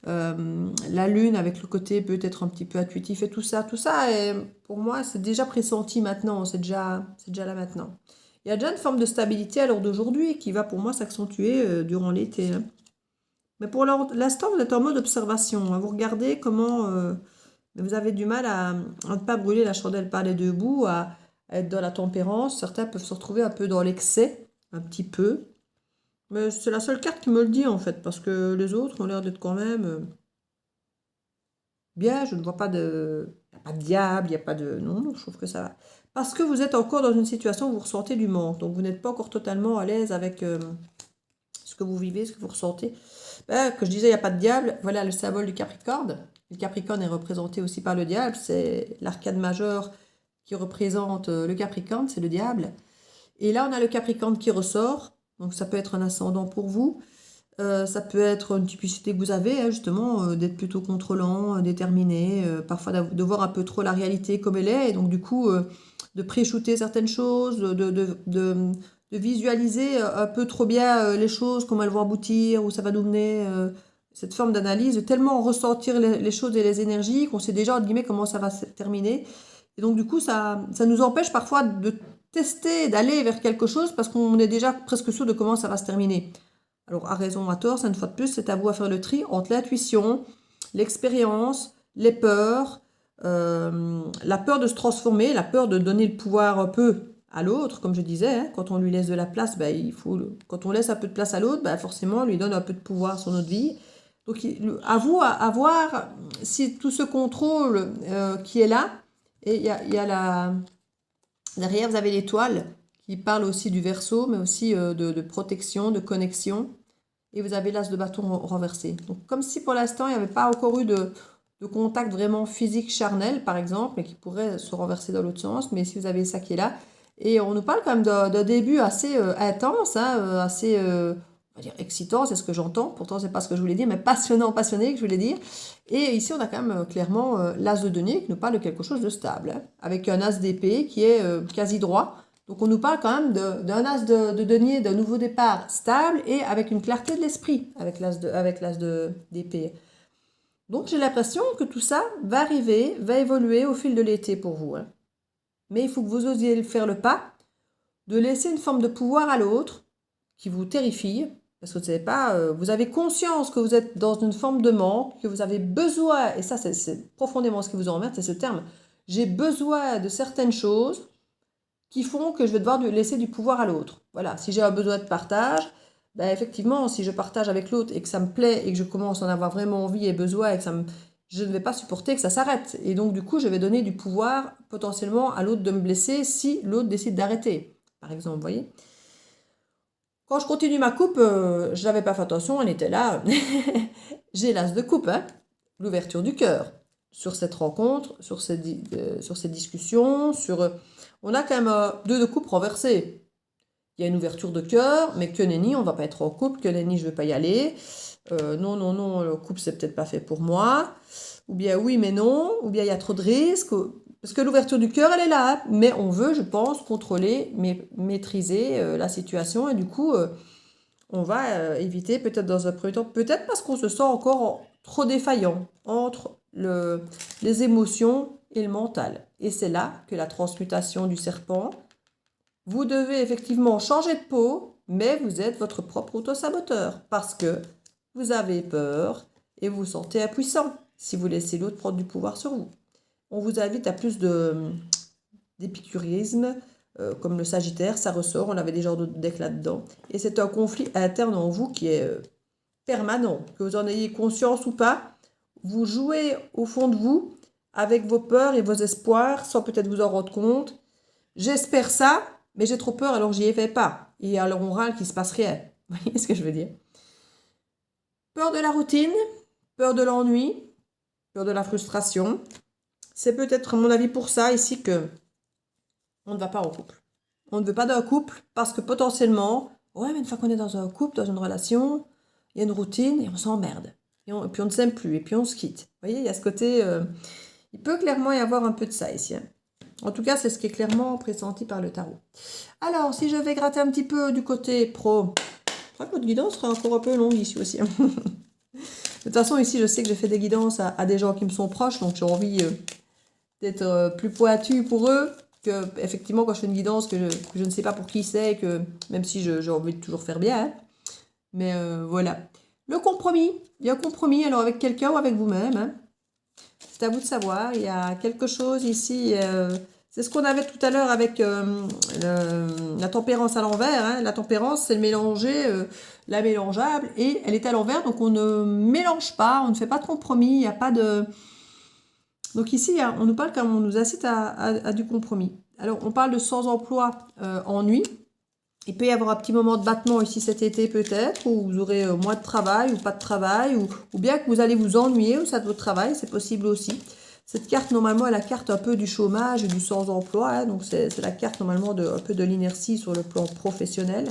la lune avec le côté peut-être un petit peu intuitif et tout ça. Tout ça, est, pour moi, c'est déjà pressenti maintenant, c'est déjà là maintenant. Il y a déjà une forme de stabilité à l'heure d'aujourd'hui qui va pour moi s'accentuer durant l'été. Hein. Mais pour l'instant, vous êtes en mode observation. Hein. Vous regardez comment... mais vous avez du mal à ne pas brûler la chandelle par les deux bouts, à être dans la tempérance. Certains peuvent se retrouver un peu dans l'excès, un petit peu. Mais c'est la seule carte qui me le dit en fait, parce que les autres ont l'air d'être quand même bien. Je ne vois pas de... Il n'y a pas de diable, il n'y a pas de... Non, non, je trouve que ça va. Parce que vous êtes encore dans une situation où vous ressentez du manque. Donc vous n'êtes pas encore totalement à l'aise avec ce que vous vivez, ce que vous ressentez. Que je disais, il n'y a pas de diable. Voilà le symbole du Capricorne. Le Capricorne est représenté aussi par le diable. C'est l'arcane majeur qui représente le Capricorne, c'est le diable. Et là, on a le Capricorne qui ressort. Donc ça peut être un ascendant pour vous. Ça peut être une typicité que vous avez, hein, justement, d'être plutôt contrôlant, déterminé, parfois de voir un peu trop la réalité comme elle est, et donc du coup, de pré-shooter certaines choses, de visualiser un peu trop bien les choses, comment elles vont aboutir, où ça va nous mener, cette forme d'analyse, de tellement ressentir les choses et les énergies qu'on sait déjà, entre guillemets, comment ça va se terminer. Et donc du coup, ça nous empêche parfois de tester, d'aller vers quelque chose, parce qu'on est déjà presque sûr de comment ça va se terminer. Alors, à raison ou à tort, ça une fois de plus, c'est à vous à faire le tri entre l'intuition, l'expérience, les peurs, la peur de se transformer, la peur de donner le pouvoir un peu à l'autre, comme je disais, hein, quand on lui laisse de la place, quand on laisse un peu de place à l'autre, forcément, on lui donne un peu de pouvoir sur notre vie. Donc, à vous à voir si tout ce contrôle qui est là, et il y a derrière, vous avez l'étoile qui parle aussi du Verseau, mais aussi de protection, de connexion. Et vous avez l'as de bâton renversé. Donc comme si pour l'instant, il n'y avait pas encore eu de contact vraiment physique charnel, par exemple, mais qui pourrait se renverser dans l'autre sens. Mais si vous avez ça qui est là. Et on nous parle quand même d'un début assez intense, hein, assez, on va dire, excitant, c'est ce que j'entends. Pourtant, c'est pas ce que je voulais dire, mais passionnant, passionné que je voulais dire. Et ici, on a quand même clairement l'as de denier qui nous parle de quelque chose de stable, hein, avec un as d'épée qui est quasi droit. Donc on nous parle quand même d'un as de denier, d'un nouveau départ stable et avec une clarté de l'esprit, avec l'as d'épée. Donc j'ai l'impression que tout ça va arriver, va évoluer au fil de l'été pour vous. Hein. Mais il faut que vous osiez faire le pas de laisser une forme de pouvoir à l'autre qui vous terrifie, parce que vous ne savez pas, vous avez conscience que vous êtes dans une forme de manque, que vous avez besoin, et ça c'est profondément ce qui vous emmerde, c'est ce terme, j'ai besoin de certaines choses qui font que je vais devoir laisser du pouvoir à l'autre. Voilà, si j'ai un besoin de partage, effectivement, si je partage avec l'autre et que ça me plaît et que je commence à en avoir vraiment envie et besoin et que je ne vais pas supporter que ça s'arrête. Et donc, du coup, je vais donner du pouvoir potentiellement à l'autre de me blesser si l'autre décide d'arrêter, par exemple, vous voyez. Quand je continue ma coupe, je n'avais pas fait attention, elle était là. J'ai l'as de coupe, hein, l'ouverture du cœur. Sur cette rencontre, sur ces discussions, on a quand même 2 de coupe renversées. Il y a une ouverture de cœur, mais que nenni, on ne va pas être en couple, que nenni, je ne veux pas y aller. Non, non, non, le couple, c'est peut-être pas fait pour moi. Ou bien oui, mais non. Ou bien il y a trop de risques. Parce que l'ouverture du cœur, elle est là. Hein. Mais on veut, je pense, contrôler, maîtriser la situation. Et du coup, on va éviter peut-être dans un premier temps, peut-être parce qu'on se sent encore trop défaillant entre les émotions et le mental. Et c'est là que la transmutation du serpent, vous devez effectivement changer de peau, mais vous êtes votre propre auto-saboteur parce que vous avez peur et vous vous sentez impuissant si vous laissez l'autre prendre du pouvoir sur vous. On vous invite à plus d'épicurisme, comme le Sagittaire, ça ressort, on avait des genres de decks là-dedans. Et c'est un conflit interne en vous qui est permanent, que vous en ayez conscience ou pas. Vous jouez au fond de vous avec vos peurs et vos espoirs sans peut-être vous en rendre compte. J'espère ça, mais j'ai trop peur alors j'y vais pas. Et alors on râle qu'il se passe rien. Vous voyez ce que je veux dire? Peur de la routine, peur de l'ennui, peur de la frustration. C'est peut-être, à mon avis, pour ça ici que on ne va pas en couple. On ne veut pas d'un couple parce que potentiellement, ouais, mais une fois qu'on est dans un couple, dans une relation, il y a une routine et on s'emmerde. Et puis on ne s'aime plus et puis on se quitte. Vous voyez, il y a ce côté... il peut clairement y avoir un peu de ça ici. Hein. En tout cas, c'est ce qui est clairement pressenti par le tarot. Alors, si je vais gratter un petit peu du côté pro, je crois que votre guidance sera encore un peu longue ici aussi. Hein. De toute façon, ici, je sais que je fais des guidances à des gens qui me sont proches, donc j'ai envie d'être plus pointu pour eux que, effectivement, quand je fais une guidance que je ne sais pas pour qui c'est, que même si j'ai envie de toujours faire bien. Hein. Mais voilà. Le compromis. Il y a un compromis, alors avec quelqu'un ou avec vous-même. Hein. C'est à vous de savoir. Il y a quelque chose ici. C'est ce qu'on avait tout à l'heure avec la tempérance à l'envers. Hein. La tempérance, c'est le mélanger, la mélangeable, et elle est à l'envers. Donc on ne mélange pas, on ne fait pas de compromis. Il n'y a pas de... Donc ici, on nous parle comme on nous incite à du compromis. Alors on parle de sans emploi, ennui. Il peut y avoir un petit moment de battement ici cet été peut-être, où vous aurez moins de travail ou pas de travail, ou bien que vous allez vous ennuyer au sein de votre travail, c'est possible aussi. Cette carte, normalement, est la carte un peu du chômage et du sans-emploi, hein, donc c'est la carte normalement un peu de l'inertie sur le plan professionnel,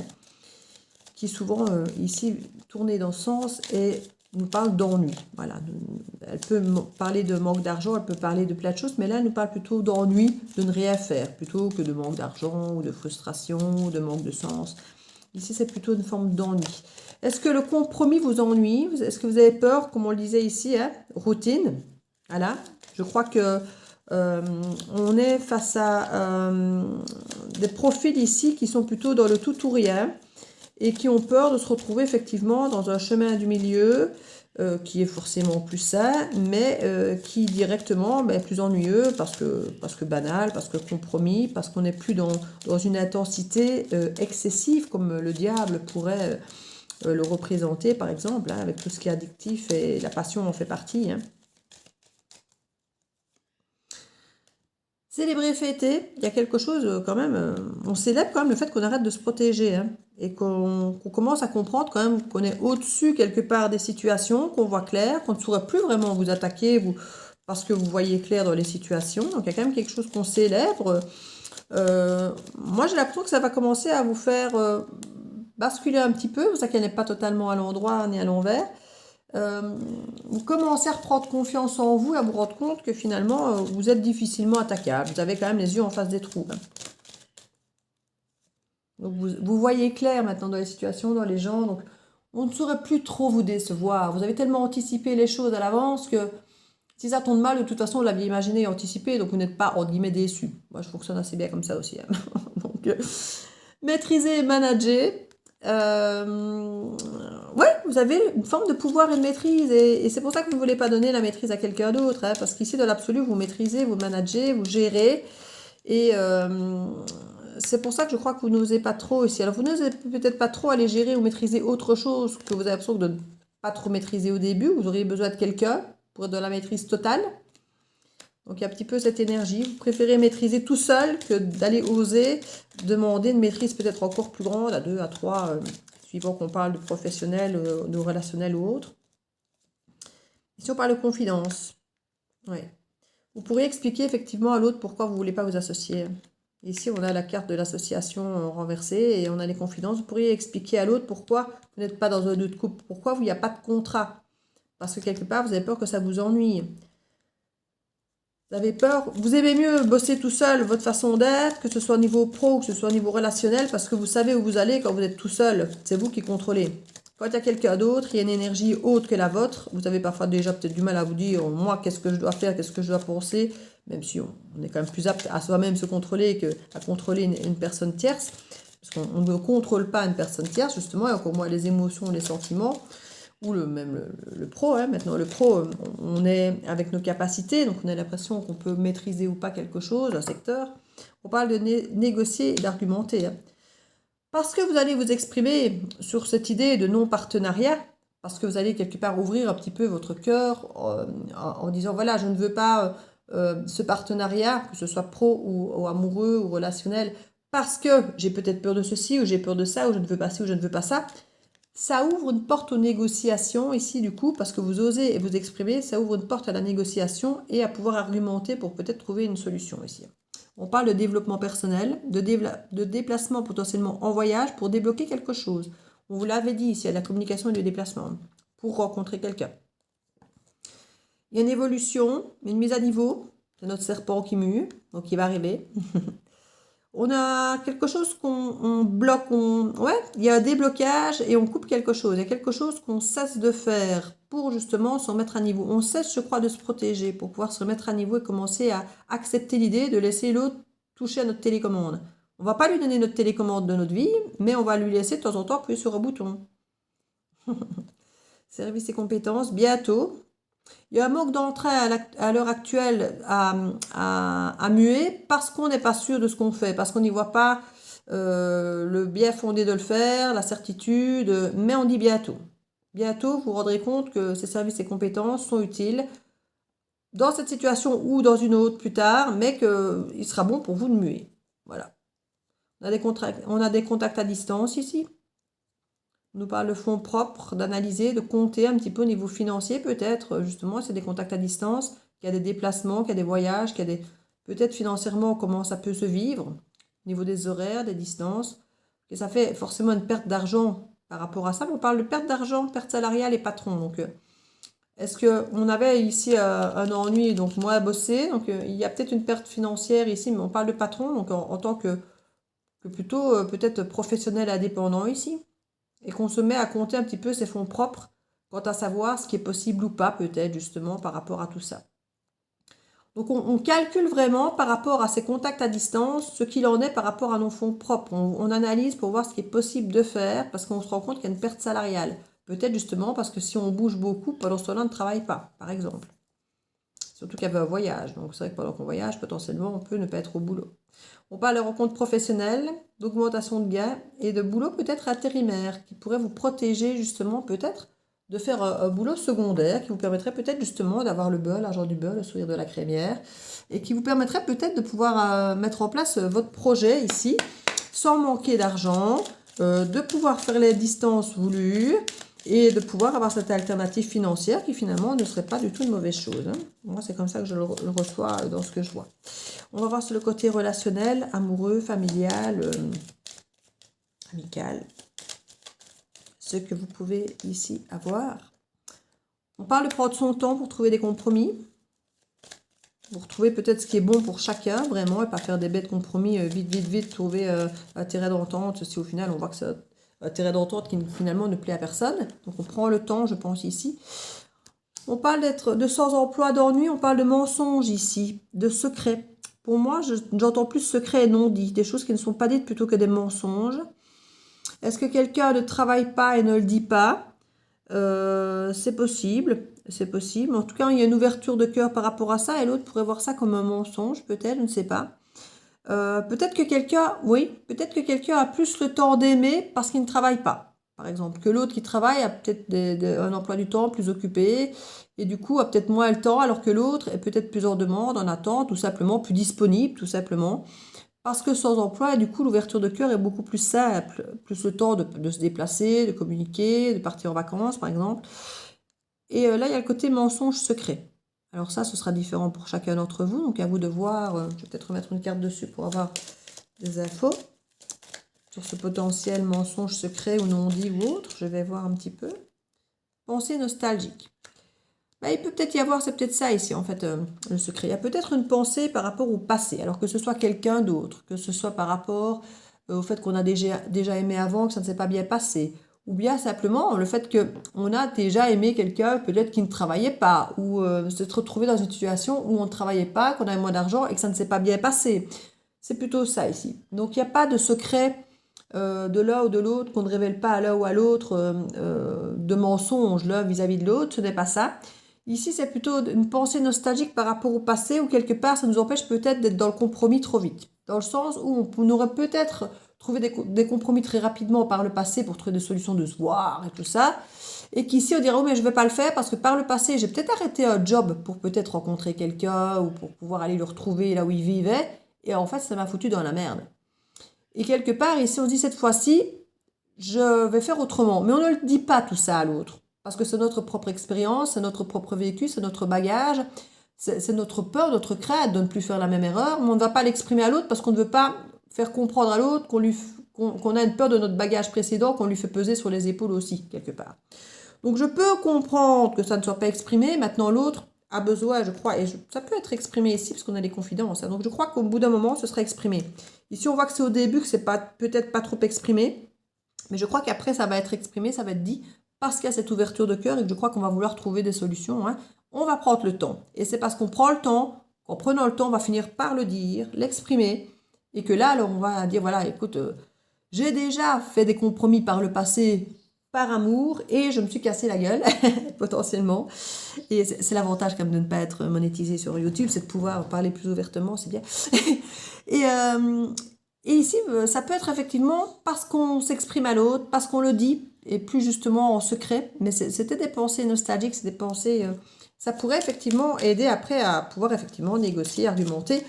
qui souvent, ici, tournée dans ce sens et nous parle d'ennui. Voilà. Elle peut parler de manque d'argent, elle peut parler de plein de choses, mais là, elle nous parle plutôt d'ennui, de ne rien faire, plutôt que de manque d'argent, ou de frustration, ou de manque de sens. Ici, c'est plutôt une forme d'ennui. Est-ce que le compromis vous ennuie? Est-ce que vous avez peur, comme on le disait ici, hein, routine? Voilà. Je crois que on est face à des profils ici qui sont plutôt dans le tout ou rien, et qui ont peur de se retrouver effectivement dans un chemin du milieu qui est forcément plus sain, mais qui directement est plus ennuyeux parce que banal, parce que compromis, parce qu'on n'est plus dans une intensité excessive comme le diable pourrait le représenter par exemple, hein, avec tout ce qui est addictif, et la passion en fait partie. Hein. Célébrer, fêter, il y a quelque chose quand même, on célèbre quand même le fait qu'on arrête de se protéger, hein, et qu'on commence à comprendre quand même qu'on est au-dessus quelque part des situations, qu'on voit clair, qu'on ne saurait plus vraiment vous attaquer parce que vous voyez clair dans les situations. Donc il y a quand même quelque chose qu'on célèbre. Moi j'ai l'impression que ça va commencer à vous faire basculer un petit peu, ça qu'elle n'est pas totalement à l'endroit ni à l'envers. Vous commencez à reprendre confiance en vous, à vous rendre compte que finalement, vous êtes difficilement attaquable. Vous avez quand même les yeux en face des trous. Hein. Donc vous voyez clair maintenant dans les situations, dans les gens. Donc on ne saurait plus trop vous décevoir. Vous avez tellement anticipé les choses à l'avance que si ça tombe mal, de toute façon, vous l'aviez imaginé et anticipé. Donc vous n'êtes pas, entre guillemets, déçu. Moi, je fonctionne assez bien comme ça aussi. Hein. Donc, maîtriser et manager. Ouais, vous avez une forme de pouvoir et de maîtrise, et c'est pour ça que vous ne voulez pas donner la maîtrise à quelqu'un d'autre, hein, parce qu'ici, dans l'absolu, vous maîtrisez, vous managez, vous gérez, et c'est pour ça que je crois que vous n'osez pas trop ici. Alors, vous n'osez peut-être pas trop aller gérer ou maîtriser autre chose que vous avez l'impression de ne pas trop maîtriser au début. Vous auriez besoin de quelqu'un pour être dans la maîtrise totale. Donc, il y a un petit peu cette énergie. Vous préférez maîtriser tout seul que d'aller oser demander une maîtrise peut-être encore plus grande, à 2, à 3, suivant qu'on parle de professionnel, de relationnel ou autre. Et si on parle de confidence, ouais. Vous pourriez expliquer effectivement à l'autre pourquoi vous ne voulez pas vous associer. Ici, on a la carte de l'association renversée et on a les confidences. Vous pourriez expliquer à l'autre pourquoi vous n'êtes pas dans un autre couple, pourquoi il n'y a pas de contrat. Parce que quelque part, vous avez peur que ça vous ennuie. Vous avez peur, vous aimez mieux bosser tout seul, votre façon d'être, que ce soit au niveau pro, que ce soit au niveau relationnel, parce que vous savez où vous allez quand vous êtes tout seul. C'est vous qui contrôlez. Quand il y a quelqu'un d'autre, il y a une énergie autre que la vôtre. Vous avez parfois déjà peut-être du mal à vous dire, moi, qu'est-ce que je dois faire, qu'est-ce que je dois penser, même si on est quand même plus apte à soi-même se contrôler qu'à contrôler une personne tierce. Parce qu'on ne contrôle pas une personne tierce, justement, et encore moins les émotions, les sentiments. Ou même le pro, hein. Maintenant le pro, on est avec nos capacités, donc on a l'impression qu'on peut maîtriser ou pas quelque chose, un secteur. On parle de négocier et d'argumenter. Hein. Parce que vous allez vous exprimer sur cette idée de non-partenariat, parce que vous allez quelque part ouvrir un petit peu votre cœur en disant, voilà, je ne veux pas ce partenariat, que ce soit pro ou amoureux ou relationnel, parce que j'ai peut-être peur de ceci, ou j'ai peur de ça, ou je ne veux pas ci, ou je ne veux pas ça. Ça ouvre une porte aux négociations ici du coup, parce que vous osez vous exprimer, ça ouvre une porte à la négociation et à pouvoir argumenter pour peut-être trouver une solution ici. On parle de développement personnel, de déplacement potentiellement en voyage pour débloquer quelque chose. On vous l'avait dit ici, il y a la communication et le déplacement pour rencontrer quelqu'un. Il y a une évolution, une mise à niveau, c'est notre serpent qui mue, donc il va arriver. On a quelque chose qu'on bloque, ouais, il y a un déblocage et on coupe quelque chose. Il y a quelque chose qu'on cesse de faire pour justement se remettre à niveau. On cesse, je crois, de se protéger pour pouvoir se remettre à niveau et commencer à accepter l'idée de laisser l'autre toucher à notre télécommande. On ne va pas lui donner notre télécommande de notre vie, mais on va lui laisser de temps en temps appuyer sur un bouton. Services et compétences, bientôt. Il y a un manque d'entrain à l'heure actuelle à muer parce qu'on n'est pas sûr de ce qu'on fait, parce qu'on n'y voit pas le bien fondé de le faire, la certitude, mais on dit bientôt. Bientôt, vous vous rendrez compte que ces services et compétences sont utiles dans cette situation ou dans une autre plus tard, mais qu'il sera bon pour vous de muer. Voilà. On a des contacts à distance ici. On nous parle de fonds propres, d'analyser, de compter un petit peu au niveau financier peut-être. Justement, c'est des contacts à distance, qu'il y a des déplacements, qu'il y a des voyages, qu'il y a des... Peut-être financièrement comment ça peut se vivre, au niveau des horaires, des distances. Et ça fait forcément une perte d'argent par rapport à ça. Mais on parle de perte d'argent, perte salariale et patron. Donc, est-ce qu'on avait ici un ennui, donc moi à bosser. Donc, il y a peut-être une perte financière ici, mais on parle de patron, donc en tant que plutôt peut-être professionnel indépendant ici. Et qu'on se met à compter un petit peu ses fonds propres quant à savoir ce qui est possible ou pas peut-être justement par rapport à tout ça. Donc on calcule vraiment par rapport à ces contacts à distance ce qu'il en est par rapport à nos fonds propres. On analyse pour voir ce qui est possible de faire parce qu'on se rend compte qu'il y a une perte salariale. Peut-être justement parce que si on bouge beaucoup, pendant ce temps-là, on ne travaille pas, par exemple. Surtout qu'il y avait un voyage. Donc c'est vrai que pendant qu'on voyage, potentiellement, on peut ne pas être au boulot. On parle de rencontres professionnelles, d'augmentation de gains et de boulot peut-être intérimaire qui pourrait vous protéger justement peut-être de faire un boulot secondaire qui vous permettrait peut-être justement d'avoir le beurre, l'argent du beurre, le sourire de la crémière et qui vous permettrait peut-être de pouvoir mettre en place votre projet ici sans manquer d'argent, de pouvoir faire les distances voulues et de pouvoir avoir cette alternative financière qui finalement ne serait pas du tout une mauvaise chose. Hein. Moi, c'est comme ça que je le reçois dans ce que je vois. On va voir sur le côté relationnel, amoureux, familial, amical. Ce que vous pouvez ici avoir. On parle de prendre son temps pour trouver des compromis. Pour trouver peut-être ce qui est bon pour chacun, vraiment, et pas faire des bêtes compromis, vite, trouver un terrain d'entente, si au final on voit que c'est un terrain d'entente qui finalement ne plaît à personne. Donc on prend le temps, je pense, ici. On parle de sans emploi, d'ennui, on parle de mensonges ici, de secrets. Pour moi, j'entends plus secrets et non dits, des choses qui ne sont pas dites plutôt que des mensonges. Est-ce que quelqu'un ne travaille pas et ne le dit pas? C'est possible, c'est possible. En tout cas, il y a une ouverture de cœur par rapport à ça et l'autre pourrait voir ça comme un mensonge, peut-être, je ne sais pas. Peut-être que quelqu'un a plus le temps d'aimer parce qu'il ne travaille pas, par exemple, que l'autre qui travaille a peut-être un emploi du temps plus occupé et du coup a peut-être moins le temps alors que l'autre est peut-être plus en demande, en attente, tout simplement, plus disponible, tout simplement. Parce que sans emploi, du coup, l'ouverture de cœur est beaucoup plus simple, plus le temps de se déplacer, de communiquer, de partir en vacances, par exemple. Et là, il y a le côté mensonge secret. Alors ça, ce sera différent pour chacun d'entre vous, donc à vous de voir. Je vais peut-être remettre une carte dessus pour avoir des infos sur ce potentiel mensonge secret ou non dit ou autre. Je vais voir un petit peu. Pensée nostalgique. Il peut peut-être y avoir, c'est peut-être ça ici en fait, le secret. Il y a peut-être une pensée par rapport au passé, alors que ce soit quelqu'un d'autre, que ce soit par rapport au fait qu'on a déjà aimé avant, que ça ne s'est pas bien passé, ou bien simplement le fait qu'on a déjà aimé quelqu'un peut-être qui ne travaillait pas, ou se retrouver dans une situation où on ne travaillait pas, qu'on avait moins d'argent et que ça ne s'est pas bien passé. C'est plutôt ça ici. Donc il n'y a pas de secret de l'un ou de l'autre qu'on ne révèle pas à l'un ou à l'autre de mensonges l'un vis-à-vis de l'autre, ce n'est pas ça. Ici, c'est plutôt une pensée nostalgique par rapport au passé où quelque part, ça nous empêche peut-être d'être dans le compromis trop vite. Dans le sens où on aurait peut-être trouvé des compromis très rapidement par le passé pour trouver des solutions de se voir et tout ça. Et qu'ici, on dirait, oh mais je ne vais pas le faire parce que par le passé, j'ai peut-être arrêté un job pour peut-être rencontrer quelqu'un ou pour pouvoir aller le retrouver là où il vivait. Et en fait, ça m'a foutu dans la merde. Et quelque part, ici, on se dit cette fois-ci, je vais faire autrement. Mais on ne le dit pas tout ça à l'autre. Parce que c'est notre propre expérience, c'est notre propre vécu, c'est notre bagage, c'est notre peur, notre crainte de ne plus faire la même erreur. Mais on ne va pas l'exprimer à l'autre parce qu'on ne veut pas faire comprendre à l'autre qu'on a une peur de notre bagage précédent, qu'on lui fait peser sur les épaules aussi, quelque part. Donc je peux comprendre que ça ne soit pas exprimé. Maintenant, l'autre a besoin, je crois, et ça peut être exprimé ici parce qu'on a des confidences. Hein. Donc je crois qu'au bout d'un moment, ce sera exprimé. Ici, on voit que c'est au début que c'est peut-être pas trop exprimé. Mais je crois qu'après, ça va être exprimé, ça va être dit, parce qu'il y a cette ouverture de cœur et que je crois qu'on va vouloir trouver des solutions. Hein. On va prendre le temps. Et c'est parce qu'on prend le temps, qu'en prenant le temps, on va finir par le dire, l'exprimer. Et que là, alors, on va dire, voilà, écoute, j'ai déjà fait des compromis par le passé, par amour, et je me suis cassé la gueule, potentiellement. Et c'est l'avantage quand même de ne pas être monétisé sur YouTube, c'est de pouvoir parler plus ouvertement, c'est bien. Et ici, ça peut être effectivement parce qu'on s'exprime à l'autre, parce qu'on le dit, et plus justement en secret. Mais c'était des pensées nostalgiques, c'est des pensées... ça pourrait effectivement aider après à pouvoir effectivement négocier, argumenter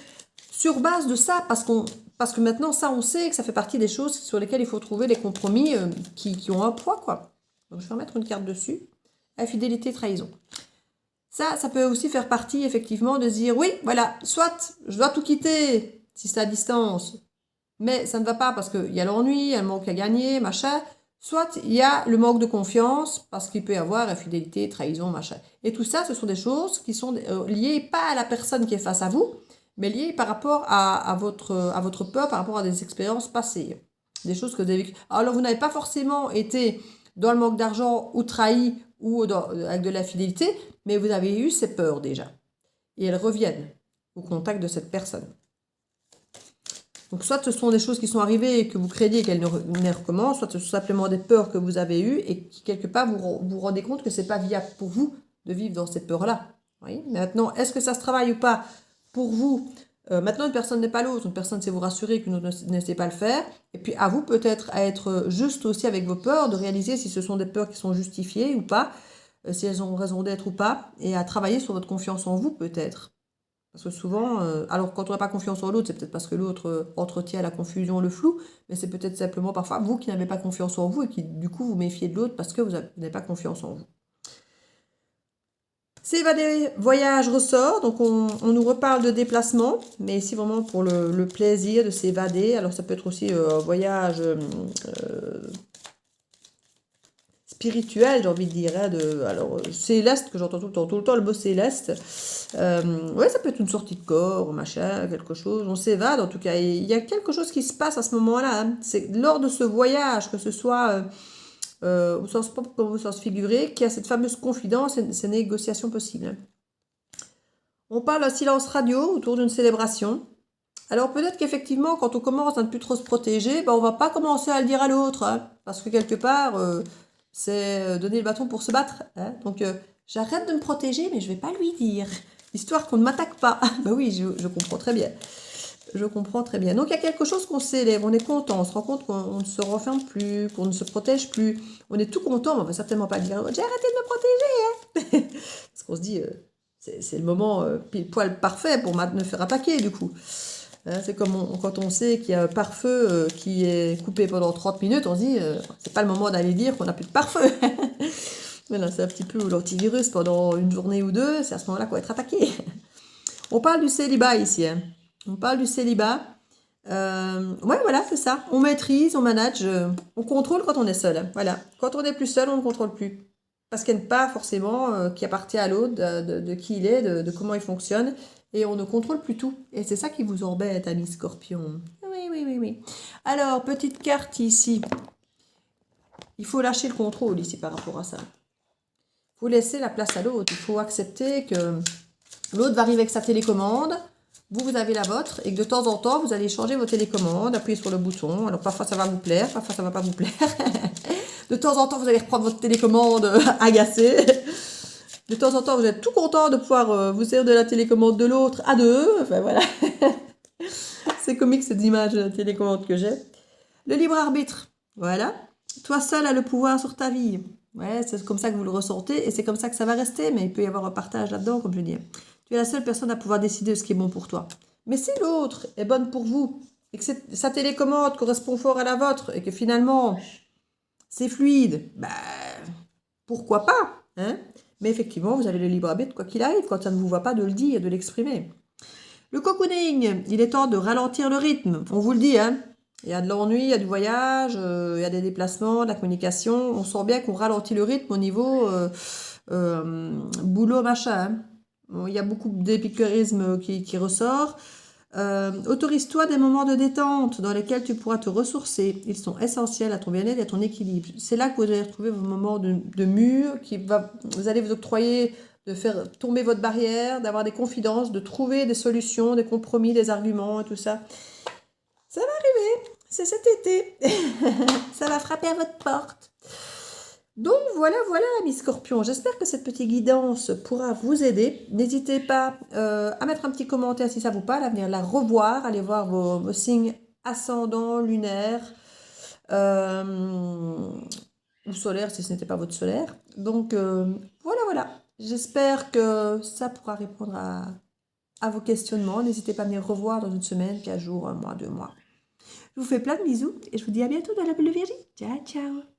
sur base de ça, parce que maintenant, ça, on sait que ça fait partie des choses sur lesquelles il faut trouver des compromis qui ont un poids, quoi. Donc, je vais remettre une carte dessus. Infidélité, trahison. Ça peut aussi faire partie, effectivement, de se dire, oui, voilà, soit je dois tout quitter si c'est à distance, mais ça ne va pas parce qu'il y a l'ennui, il y a le manque à gagner, machin. Soit il y a le manque de confiance parce qu'il peut y avoir infidélité, trahison, machin. Et tout ça, ce sont des choses qui sont liées pas à la personne qui est face à vous, mais liées par rapport à votre peur, par rapport à des expériences passées. Des choses que vous avez vécues. Alors, vous n'avez pas forcément été dans le manque d'argent ou trahi ou avec de l'infidélité, mais vous avez eu ces peurs déjà. Et elles reviennent au contact de cette personne. Donc, soit ce sont des choses qui sont arrivées et que vous craignez qu'elles ne recommencent, soit ce sont simplement des peurs que vous avez eues et qui, quelque part, vous rendez compte que ce n'est pas viable pour vous de vivre dans ces peurs-là. Oui. Maintenant, est-ce que ça se travaille ou pas pour vous? Maintenant, une personne n'est pas l'autre. Une personne sait vous rassurer qu'une autre ne sait pas le faire. Et puis, à vous peut-être à être juste aussi avec vos peurs, de réaliser si ce sont des peurs qui sont justifiées ou pas, si elles ont raison d'être ou pas, et à travailler sur votre confiance en vous peut-être. Parce que souvent, alors quand on n'a pas confiance en l'autre, c'est peut-être parce que l'autre entretient la confusion, le flou, mais c'est peut-être simplement parfois vous qui n'avez pas confiance en vous et qui du coup vous méfiez de l'autre parce que vous n'avez pas confiance en vous. S'évader, voyage ressort, donc on nous reparle de déplacement, mais ici vraiment pour le plaisir de s'évader. Alors ça peut être aussi un voyage spirituel, j'ai envie de dire, hein, alors céleste, que j'entends tout le temps le mot céleste. Ouais, ça peut être une sortie de corps, machin, quelque chose. On s'évade, en tout cas. Et il y a quelque chose qui se passe à ce moment-là. Hein. C'est lors de ce voyage, que ce soit au sens propre comme au sens figuré, qu'il y a cette fameuse confidence et ces négociations possibles. Hein. On parle d'un silence radio autour d'une célébration. Alors peut-être qu'effectivement, quand on commence à ne plus trop se protéger, on ne va pas commencer à le dire à l'autre. Hein, parce que quelque part, c'est donner le bâton pour se battre. Hein. Donc j'arrête de me protéger, mais je ne vais pas lui dire. Histoire qu'on ne m'attaque pas. Ben oui, je comprends très bien. Je comprends très bien. Donc, il y a quelque chose qu'on s'élève, on est content, on se rend compte qu'on ne se renferme plus, qu'on ne se protège plus. On est tout content, mais on ne va certainement pas dire « J'ai arrêté de me protéger hein !» Parce qu'on se dit c'est le moment pile poil parfait pour me faire attaquer, du coup. Hein, c'est comme quand on sait qu'il y a un pare-feu qui est coupé pendant 30 minutes, on se dit c'est pas le moment d'aller dire qu'on n'a plus de pare-feu. Voilà, c'est un petit peu l'antivirus pendant une journée ou deux, c'est à ce moment-là qu'on va être attaqué. On parle du célibat ici. Hein. On parle du célibat. Ouais, voilà, c'est ça. On maîtrise, on manage, on contrôle quand on est seul. Voilà. Quand on est plus seul, on ne contrôle plus. Parce qu'il n'y a pas forcément qui appartient à l'autre, de qui il est, de comment il fonctionne. Et on ne contrôle plus tout. Et c'est ça qui vous embête, ami Scorpion. Oui, oui, oui, oui. Alors, petite carte ici. Il faut lâcher le contrôle ici par rapport à ça. Il faut laisser la place à l'autre. Il faut accepter que l'autre va arriver avec sa télécommande. Vous avez la vôtre et que de temps en temps, vous allez changer vos télécommandes, appuyer sur le bouton. Alors parfois ça va vous plaire, parfois ça va pas vous plaire. De temps en temps, vous allez reprendre votre télécommande agacée. De temps en temps, vous êtes tout content de pouvoir vous servir de la télécommande de l'autre à deux. Enfin voilà. C'est comique cette image de la télécommande que j'ai. Le libre arbitre, voilà. Toi seul as le pouvoir sur ta vie. Ouais, c'est comme ça que vous le ressentez et c'est comme ça que ça va rester, mais il peut y avoir un partage là-dedans, comme je dis. Tu es la seule personne à pouvoir décider de ce qui est bon pour toi. Mais si l'autre est bonne pour vous et que sa télécommande correspond fort à la vôtre et que finalement c'est fluide, bah pourquoi pas, hein? Mais effectivement, vous avez le libre arbitre quoi qu'il arrive, quand ça ne vous va pas de le dire, de l'exprimer. Le cocooning, il est temps de ralentir le rythme, on vous le dit, hein. Il y a de l'ennui, il y a du voyage, il y a des déplacements, de la communication. On sent bien qu'on ralentit le rythme au niveau boulot, machin, hein. Bon, il y a beaucoup d'épicurisme qui ressort. Autorise-toi des moments de détente dans lesquels tu pourras te ressourcer. Ils sont essentiels à ton bien-être et à ton équilibre. C'est là que vous allez retrouver vos moments de mûr, vous allez vous octroyer de faire tomber votre barrière, d'avoir des confidences, de trouver des solutions, des compromis, des arguments et tout ça. Ça va arriver, c'est cet été. Ça va frapper à votre porte. Donc voilà, mes scorpions. J'espère que cette petite guidance pourra vous aider. N'hésitez pas à mettre un petit commentaire si ça vous parle, à venir la revoir, aller voir vos signes ascendants, lunaires ou solaires si ce n'était pas votre solaire. Donc voilà. J'espère que ça pourra répondre à vos questionnements. N'hésitez pas à venir revoir dans une semaine, 15 jours, un mois, 2 mois. Je vous fais plein de bisous et je vous dis à bientôt dans la Bulle Vierge. Ciao, ciao.